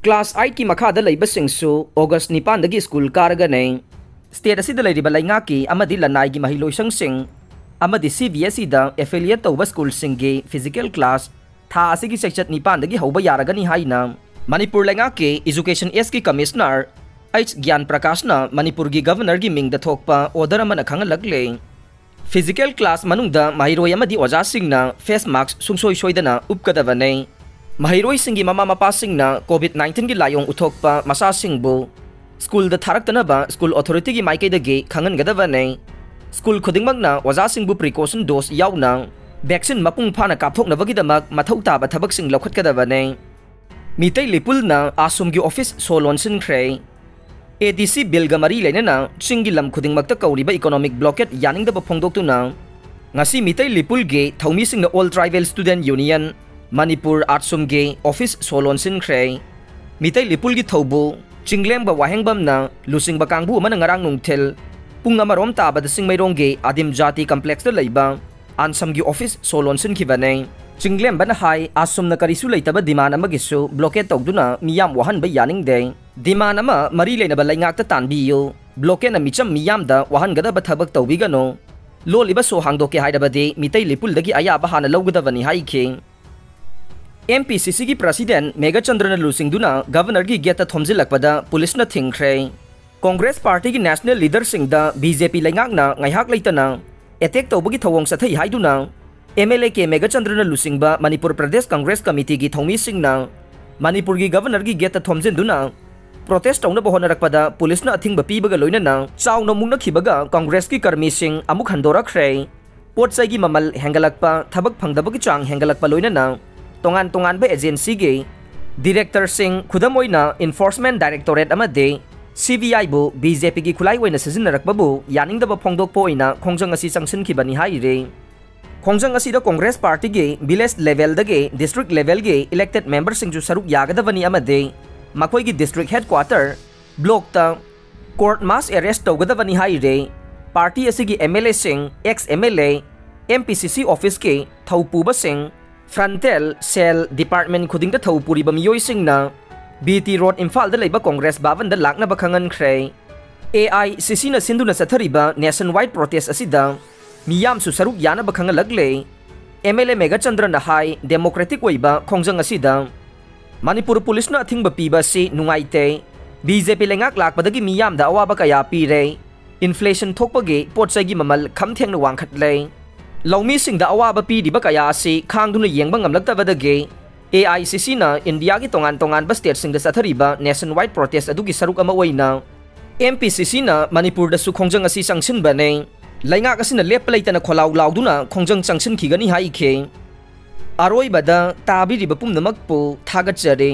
Class 8 की मखादा leiba Singsu August 9 dagi school Karagani state asida leiba laingaki amadi lanai gi mahiloisang sing amadi CBSE da affiliate tawba school singi physical class tha asigi section 9 dagi hauba yaragani haina Manipur laingaki education S ki commissioner H Gyan Prakash na Manipur gi governor gi ming da thokpa order man khangalakle physical class manungda mahiroi amadi oja singna face mask sungsoi soidana upkadavane Mahiroi singi mama mapa singna COVID-19 gi layong uthokpa masa singbu school da tharakna ba school authority gi maikai dagi khangan gadavane school khudingmakna oja singbu precaution dose yauna vaccine mapung phana kapthokna bagi damak mathau ta ba thabak sing lokhat kadavane mitai lipulna asum gi office solon sin khre ADC bill ga mari lena chingi lam khudingmakta kauriba economic blockade yaning da ba phongdoktuna ngasi mitai lipul ge thaumi singna all tribal student union Manipur Artsum ge office solon sin khre mitai lipul gi thobu chinglem ba wahengbam na lusing ba kangbu man ngarang nungthel pung amarom ta ba sing mairong ge adim jati complex da leiba ansam gi office solon sin khibane chinglem ban hai asum na karisu leitaba diman ama gi su blockade togduna miyam wahan ba yaning de diman ama mari leina ba laingak ta tanbi yo blockade na micham miyam da wahan gada ba thabak tawbi gano lo liba so hangdo ke haida ba de mitai lipul dagi aya ba hana lawgada bani hai king MPCC की president mega Chandran लुसिंगदुना governor की gate थोमजिलकपदा police न थिंख्रे Congress party की national leader Singh दा BJP लैंगाकना ngaiहak leitana attack तौबगी थवंग सथै हाइदुना MLA के mega Chandran लुसिंगबा Manipur प्रदेश Congress committee की थौमी सिंहना मणिपुर की governor की gate थोमजिनदुना protest तौना बहोनरकपदा police न अथिंग बपीबगा लोइनना चाउनो मुंगना खिबगा कांग्रेस की कर्मी सिंह अमुक हंदोरखरे पोटसाई की ममल हेंगलकपा थबक फंगदबगी चांग हेंगलकपा लोइनना तोंगान तोंगान बे एजेंसी के डायरेक्टर सिंह खुदमोइना इन्फोर्समेंट डायरेक्टोरेट अमदे CBI बु BJP की खुलाई ओइना सिजिनरकबबु यानिंगदब फोंगदोकपो ओइना खोंजंग असि संगसिनखिबनि हाइरे खोंजंग असिदा कांग्रेस पार्टी के विलेज लेवल दगे डिस्ट्रिक्ट लेवल के इलेक्टेड मेंबर सिंजु सरुक यागदबनि अमदे मखोई की डिस्ट्रिक्ट हेडक्वार्टर ब्लॉक ता कोर्ट मास अरेस्ट तौगदबनि हाइरे पार्टी असि की MLA Singh x MLA MPCC office के थौपुब सिंह Frontal Cell Department खुदिंग दा थौ पुरी बमियोई सिंगना BT Road Imphal दा लेबा कांग्रेस बावन दा लाकना बखंगन खरे AICC ना सिंधु ना सथरिबा nationwide protest असिदा मियाम सु सरुक याना बखंग लगले MLA मेगा चंद्र ना हाई डेमोक्रेटिक वइबा खोंजंग असिदा मणिपुर पुलिस ना अथिंग बपीबा सि नुंगाइते BJP लेंगाक लाकपदगी मियाम दा अवाबा कया पीरे इन्फ्लेशन थोकपगे पोटसाई गी ममल खमथेंग ना वांखटले लौमी सिंह दा अवाबा पीदिबा कया से खांगदुना येंबा ngamlaktabadage AICC ना इंडिया की तोंगान तोंगान स्टेट सिंह दा सथरिबा नेशनवाइड प्रोटेस्ट अदुगी सरुक अमा ओइना MPCC ना मणिपुर दा सु खोंजंग असि संगसिन बने लाइंगाक असिना लेप लेतना खोलाउ लाउदुना खोंजंग संगसिन खिगनी हाइखे अरोइबदा ताबिरिबा पुमनमकपु थागतजरे।